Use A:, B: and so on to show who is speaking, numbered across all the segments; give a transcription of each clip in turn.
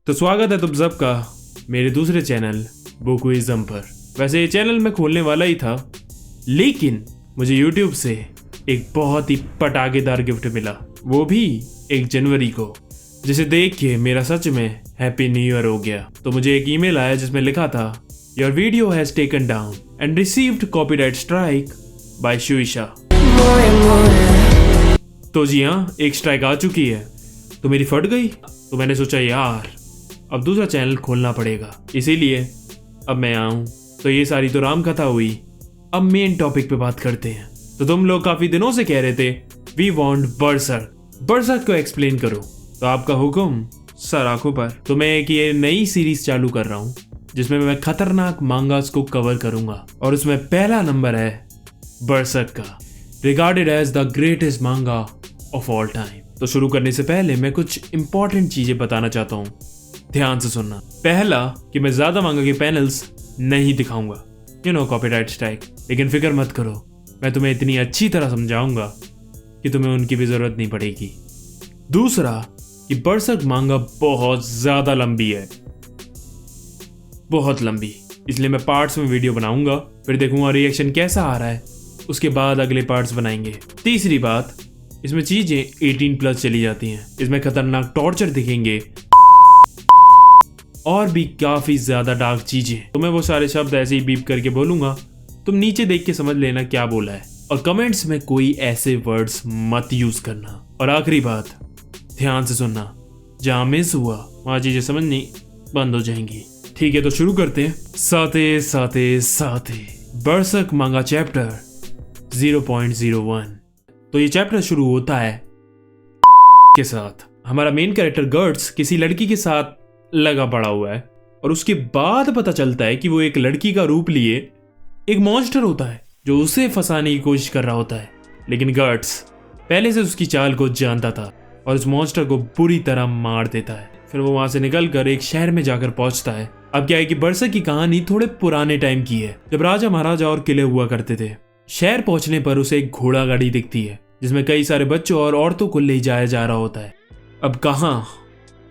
A: तो स्वागत है तुम सबका मेरे दूसरे चैनल बोकुइज्म पर। वैसे ये चैनल मैं खोलने वाला ही था, लेकिन मुझे YouTube से एक बहुत ही पटाखेदार गिफ्ट मिला, वो भी 1 जनवरी को, जिसे देख के मेरा सच में हैप्पी न्यू ईयर हो गया। तो मुझे एक ईमेल आया जिसमें लिखा था, your video has taken down and received copyright strike by Shueisha. तो जी हाँ, एक स्ट्राइक आ चुकी है। तो मेरी फट गई। तो मैंने सोचा यार अब दूसरा चैनल खोलना पड़ेगा, इसीलिए अब मैं आऊं। तो ये सारी तो राम कथा हुई, अब मेन टॉपिक पे बात करते हैं। तो तुम लोग काफी दिनों से कह रहे थे वी वांट बरसर्क को एक्सप्लेन करो, तो आपका हुक्म सर आंखों पर। तो मैं एक ये नई सीरीज चालू कर रहा हूं जिसमें मैं खतरनाक मांगास को कवर करूंगा, और उसमें पहला नंबर है बरसर्क का, रिगार्डेड एज द ग्रेटेस्ट मांगा ऑफ ऑल टाइम। तो शुरू करने से पहले मैं कुछ इंपॉर्टेंट चीजें बताना चाहता हूँ, ध्यान से सुनना। पहला कि मैं ज्यादा मांगा के पैनल्स नहीं दिखाऊंगा, कॉपीराइट स्ट्राइक। लेकिन फिक्र मत करो, मैं तुम्हें इतनी अच्छी तरह समझाऊंगा कि तुम्हें उनकी भी जरूरत नहीं पड़ेगी। दूसरा कि बरसर्क मांगा बहुत ज्यादा लंबी है, बहुत लंबी, इसलिए मैं पार्ट्स में वीडियो बनाऊंगा, फिर देखूंगा रिएक्शन कैसा आ रहा है, उसके बाद अगले पार्ट्स बनाएंगे। तीसरी बात, इसमें चीजें 18+ चली जाती हैं, इसमें खतरनाक टॉर्चर दिखेंगे और भी काफी ज्यादा डार्क चीजें। तो मैं वो सारे शब्द ऐसे ही बीप करके बोलूंगा, तुम नीचे देख के समझ लेना क्या बोला है, और कमेंट्स में कोई ऐसे वर्ड्स मत यूज करना। और आखिरी बात, ध्यान से सुनना, जहां मिस हुआ वहां चीजें समझनी बंद हो जाएंगी। ठीक है, तो शुरू करते हैं। साथे बरसर्क मांगा चैप्टर 0.01। तो ये चैप्टर शुरू होता है के साथ। हमारा मेन कैरेक्टर गर्ट्स किसी लड़की के साथ लगा पड़ा हुआ है, और उसके बाद पता चलता है कि वो एक लड़की का रूप लिए एक मॉन्स्टर होता है जो उसे फंसाने की कोशिश कर रहा होता है। लेकिन गर्ट्स पहले से उसकी चाल को जानता था और उस मॉन्स्टर को बुरी तरह मार देता है। फिर वो वहां से निकलकर एक शहर में जाकर पहुंचता है। अब क्या है कि बरसर्क की कहानी थोड़े पुराने टाइम की है, जब राजा महाराजा और किले हुआ करते थे। शहर पहुंचने पर उसे एक घोड़ा गाड़ी दिखती है जिसमें कई सारे बच्चों और औरतों को ले जाया जा रहा होता है। अब कहां,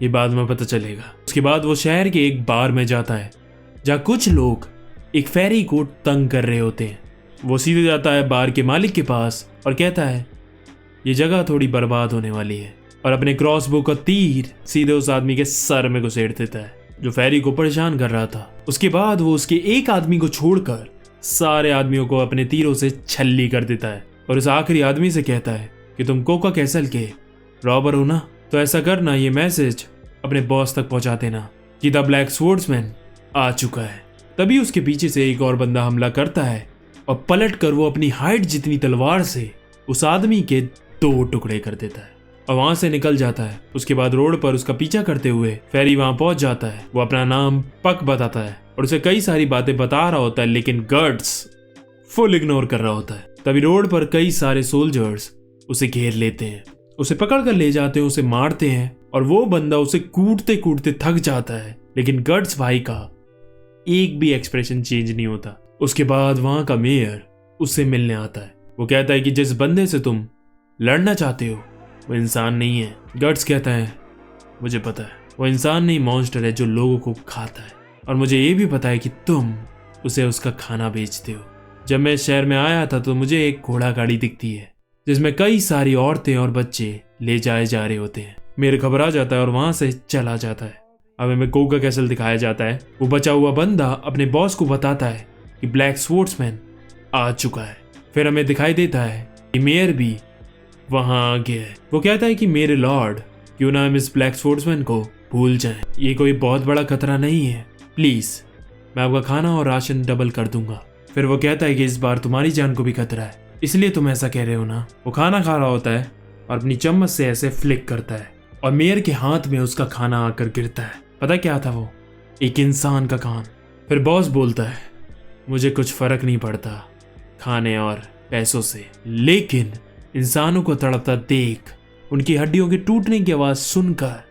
A: ये बाद में पता चलेगा। उसके बाद वो शहर के एक बार में जाता है जहां कुछ लोग एक फेरी को तंग कर रहे होते हैं। वो सीधे जाता है बार के मालिक के पास और कहता है ये जगह थोड़ी बर्बाद होने वाली है, और अपने क्रॉसबो का तीर सीधे उस आदमी के सर में घुसेड़ देता है जो फेरी को परेशान कर रहा था। उसके बाद वो उसके एक आदमी को छोड़कर सारे आदमियों को अपने तीरों से छल्ली कर देता है, और उस आखिरी आदमी से कहता है कि तुम कोका कैसल के रॉबर हो ना, तो ऐसा करना, ये मैसेज अपने बॉस तक पहुंचा देना कि द ब्लैक स्वॉर्ड्समैन आ चुका है। तभी उसके पीछे से एक और बंदा हमला करता है, और पलट कर वो अपनी हाइट जितनी तलवार से उस आदमी के 2 टुकड़े कर देता है और वहां से निकल जाता है। उसके बाद रोड पर उसका पीछा करते हुए फेरी वहां पहुंच जाता है। वो अपना नाम पक बताता है और उसे कई सारी बातें बता रहा होता है, लेकिन गर्ट्स फुल इग्नोर कर रहा होता है। तभी रोड पर कई सारे सोल्जर्स उसे घेर लेते हैं, उसे पकड़ कर ले जाते हैं, उसे मारते हैं, और वो बंदा उसे कूटते कूटते थक जाता है। लेकिन गर्ट्स भाई का एक भी एक्सप्रेशन चेंज नहीं होता। उसके बाद वहां का मेयर उससे मिलने आता है। वो कहता है कि जिस बंदे से तुम लड़ना चाहते हो वो इंसान नहीं है। गर्ट्स कहता है मुझे पता है, वो इंसान नहीं, मॉन्स्टर है जो लोगों को खाता है, और मुझे ये भी पता है कि तुम उसे उसका खाना बेचते हो। जब मैं शहर में आया था तो मुझे एक घोड़ा गाड़ी दिखती है जिसमें कई सारी औरतें और बच्चे ले जाए जा रहे होते हैं। मेरे घबरा जाता है और वहां से चला जाता है। अब हमें कोका कैसल दिखाया जाता है। वो बचा हुआ बंदा अपने बॉस को बताता है कि ब्लैक स्वॉर्ड्समैन आ चुका है। फिर हमें दिखाई देता है कि मेयर भी वहां आ गया है। वो कहता है कि मेरे लॉर्ड, क्यों ना हम इस ब्लैक स्वॉर्ड्समैन को भूल जाएं, ये कोई बहुत बड़ा खतरा नहीं है, प्लीज मैं आपका खाना और राशन डबल कर दूंगा। फिर वो कहता है कि इस बार तुम्हारी जान को भी खतरा है, इसलिए तुम ऐसा कह रहे हो ना। वो खाना खा रहा होता है और अपनी चम्मच से ऐसे फ्लिक करता है और मेयर के हाथ में उसका खाना आकर गिरता है। पता क्या था वो? एक इंसान का कान। फिर बॉस बोलता है मुझे कुछ फर्क नहीं पड़ता खाने और पैसों से, लेकिन इंसानों को तड़पता देख, उनकी हड्डियों के टूटने की आवाज सुनकर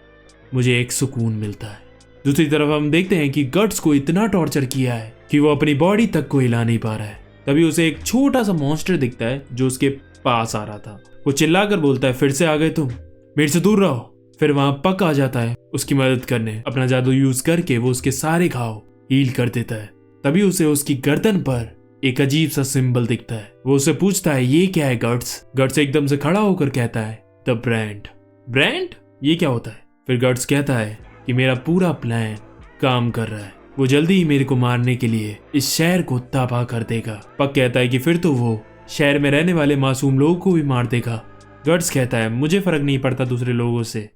A: मुझे एक सुकून मिलता है। दूसरी तरफ हम देखते हैं कि गर्ट्स को इतना टॉर्चर किया है कि वो अपनी बॉडी तक को हिला नहीं पा रहा है। तभी उसे एक छोटा सा मॉन्स्टर दिखता है जो उसके पास आ रहा था। वो चिल्लाकर बोलता है फिर से आ गए तुम, मेरे से दूर रहो। फिर वहां पक आ जाता है उसकी मदद करने। अपना जादू यूज करके वो उसके सारे घाव हील कर देता है। तभी उसे उसकी गर्दन पर एक अजीब सा सिंबल दिखता है। वो उससे पूछता है ये क्या है गट्स। गट्स एकदम से खड़ा होकर कहता है द ब्रांड। ब्रांड? ये क्या होता है? फिर गट्स कहता है कि मेरा पूरा प्लान काम कर रहा है, वो जल्दी ही मेरे को मारने के लिए इस शहर को तबाह कर देगा। पक कहता है कि फिर तो वो शहर में रहने वाले मासूम लोगों को भी मार देगा। गट्स कहता है मुझे फर्क नहीं पड़ता दूसरे लोगों से,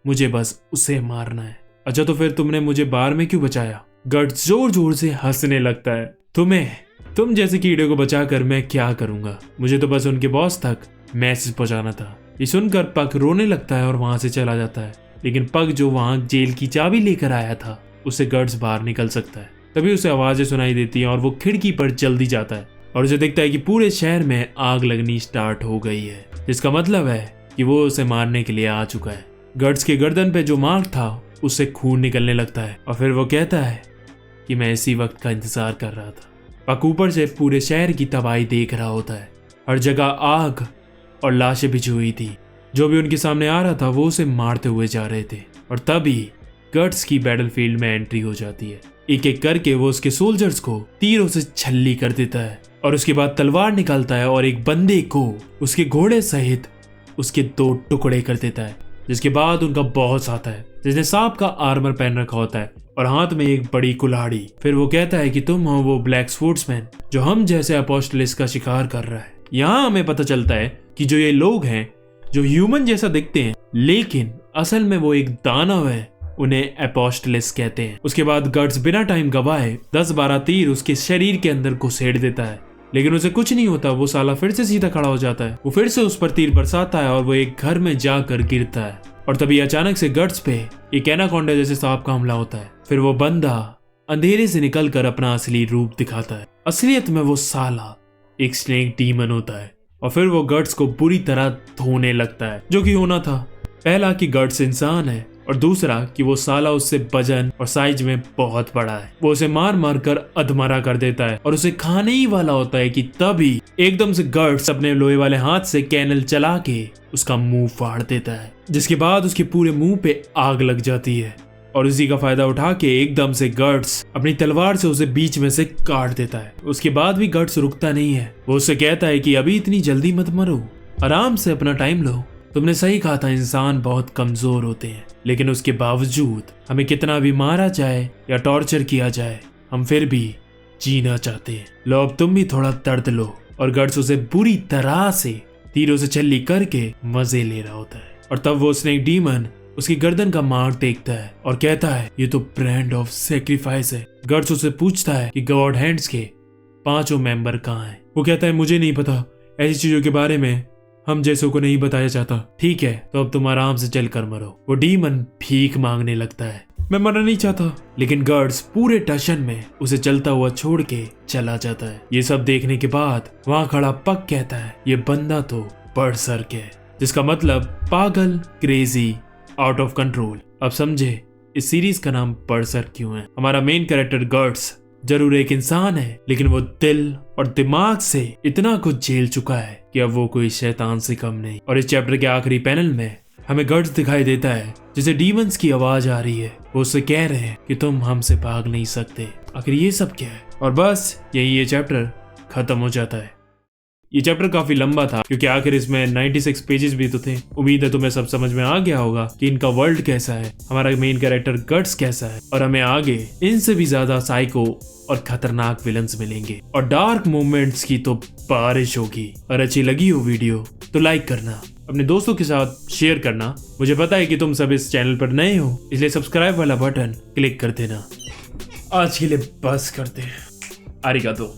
A: मुझे बस उसे मारना है। अच्छा तो फिर तुमने मुझे बार में क्यों बचाया? गट्स जोर जोर से हंसने लगता है। तुम जैसे कीड़े को बचाकर मैं क्या करूंगा, मुझे तो बस उनके बॉस तक मैसेज पहुंचाना था। ये सुनकर पक रोने लगता है और वहां से चला जाता है। लेकिन पक जो वहां जेल की चाबी लेकर आया था उससे गट्स बाहर निकल सकता है। तभी उसे आवाजें सुनाई देती हैं और वो खिड़की पर जल्दी जाता है और उसे दिखता है कि पूरे शहर में आग लगनी स्टार्ट हो गई है, जिसका मतलब है कि वो उसे मारने के लिए आ चुका है। गट्स के गर्दन पे जो मार्क था उससे खून निकलने लगता है और फिर वो कहता है कि मैं इसी वक्त का इंतजार कर रहा था। पक ऊपर से पूरे शहर की तबाही देख रहा होता है। हर जगह आग और लाशें बिछी हुई थी। जो भी उनके सामने आ रहा था वो उसे मारते हुए जा रहे थे। और तभी गट्स की बैटलफील्ड में एंट्री हो जाती है। एक एक करके वो उसके सोल्जर्स को तीरों से छल्ली कर देता है और उसके बाद तलवार निकालता है और एक बंदे को उसके घोड़े सहित उसके 2 टुकड़े कर देता है। जिसके बाद उनका बॉस आता है जिसने सांप का आर्मर पहन रखा होता है और हाथ में एक बड़ी कुल्हाड़ी। फिर वो कहता है कि तुम हो वो ब्लैक स्पोर्ट्समैन जो हम जैसे अपोस्टलिस का शिकार कर रहा है। यहाँ हमें पता चलता है कि जो ये लोग हैं जो ह्यूमन जैसा दिखते हैं लेकिन असल में वो एक दानव है, उन्हें अपोस्टलिस कहते हैं। उसके बाद गट्स बिना टाइम गवाए 10-12 तीर उसके शरीर के अंदर घुसेड़ देता है लेकिन उसे कुछ नहीं होता। वो साला फिर से सीधा खड़ा हो जाता है। वो फिर से उस पर तीर बरसाता है और वो एक घर में जाकर गिरता है और तभी अचानक से गट्स पे एक एनाकोंडा जैसे सांप का हमला होता है। फिर वो बंदा अंधेरे से निकलकर अपना असली रूप दिखाता है। असलियत में वो साला एक स्नेक डीमन होता है और फिर वो गट्स को बुरी तरह धोने लगता है। जो कि होना था, पहला कि गट्स इंसान है और दूसरा कि वो साला उससे वजन और साइज में बहुत बड़ा है। वो उसे मार मार कर अधमरा कर देता है और उसे खाने ही वाला होता है कि तभी एकदम से गट्स अपने लोहे वाले हाथ से कैनल चला के उसका मुंह फाड़ देता है। जिसके बाद उसके पूरे मुंह पे आग लग जाती है और इसी का फायदा उठा के एकदम से गट्स अपनी तलवार से उसे बीच में से काट देता है। उसके बाद भी गट्स रुकता नहीं है। वो उससे कहता है कि अभी इतनी जल्दी मत मरो, आराम से अपना टाइम लो। तुमने सही कहा था, इंसान बहुत कमजोर होते हैं लेकिन उसके बावजूद हमें कितना भी मारा जाए या टॉर्चर किया जाए हम फिर भी जीना चाहते हैं। लो अब तुम भी थोड़ा दर्द लो। और गट्स उसे बुरी तरह से तीरों से छल्ली करके मजे ले रहा होता है। और तब वो स्नेक डीमन उसकी गर्दन का मार्क देखता है और कहता है ये तो ब्रांड ऑफ सैक्रिफाइस है। गट्स उससे पूछता है कि गॉड हैंड्स के 5 मेंबर कहाँ हैं। वो कहता है मुझे नहीं पता, ऐसी चीजों के बारे में हम जैसों को नहीं बताया जाता। ठीक है तो अब तुम आराम से चल कर मरो। वो डीमन भीख मांगने लगता है। मैं मरना नहीं चाहता। लेकिन गट्स पूरे टशन में उसे चलता हुआ छोड़ के चला जाता है। ये सब देखने के बाद वहां खड़ा पक कहता है ये बंदा तो बर्सर्क है, जिसका मतलब पागल, क्रेजी, आउट ऑफ कंट्रोल। अब समझे इस सीरीज का नाम बर्सर्क क्यों है। हमारा मेन कैरेक्टर गट्स जरूर एक इंसान है लेकिन वो दिल और दिमाग से इतना कुछ झेल चुका है कि अब वो कोई शैतान से कम नहीं। और इस चैप्टर के आखिरी पैनल में हमें गट्स दिखाई देता है जिसे डीमंस की आवाज आ रही है। वो उससे कह रहे हैं कि तुम हमसे भाग नहीं सकते। आखिर ये सब क्या है? और बस यही ये चैप्टर खत्म हो जाता है। ये चैप्टर काफी लंबा था क्योंकि आखिर इसमें 96 पेजेस भी तो थे। उम्मीद है तुम्हें सब समझ में आ गया होगा कि इनका वर्ल्ड कैसा है, हमारा मेन कैरेक्टर गट्स कैसा है और हमें आगे इनसे भी ज्यादा साइको और खतरनाक विलन्स मिलेंगे और डार्क मोमेंट्स की तो बारिश होगी। और अच्छी लगी हो वीडियो तो लाइक करना, अपने दोस्तों के साथ शेयर करना। मुझे पता है कि तुम सब इस चैनल पर नए हो इसलिए सब्सक्राइब वाला बटन क्लिक कर देना। आज के लिए बस करते हैं। आरिगातो।